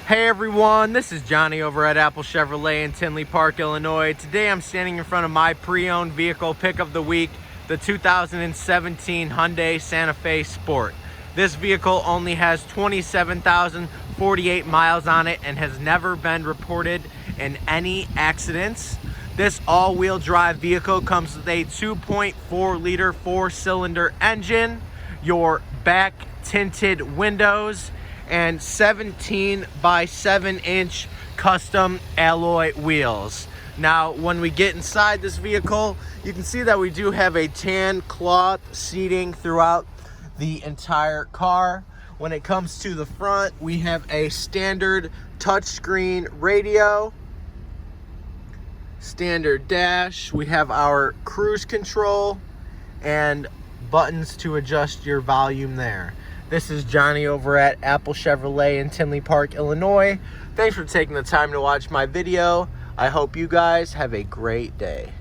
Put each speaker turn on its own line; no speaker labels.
Hey everyone, this is Johnny over at Apple Chevrolet in Tinley Park, Illinois. Today I'm standing in front of my pre-owned vehicle pick of the week, the 2017 Hyundai Santa Fe Sport. This vehicle only has 27,048 miles on it and has never been reported in any accidents. This all-wheel drive vehicle comes with a 2.4 liter 4-cylinder engine, your back tinted windows, and 17 by 7 inch custom alloy wheels. Now, when we get inside this vehicle, you can see that we do have a tan cloth seating throughout the entire car. When it comes to the front, we have a standard touchscreen radio, standard dash. We have our cruise control and buttons to adjust your volume there. This is Johnny over at Apple Chevrolet in Tinley Park, Illinois. Thanks for taking the time to watch my video. I hope you guys have a great day.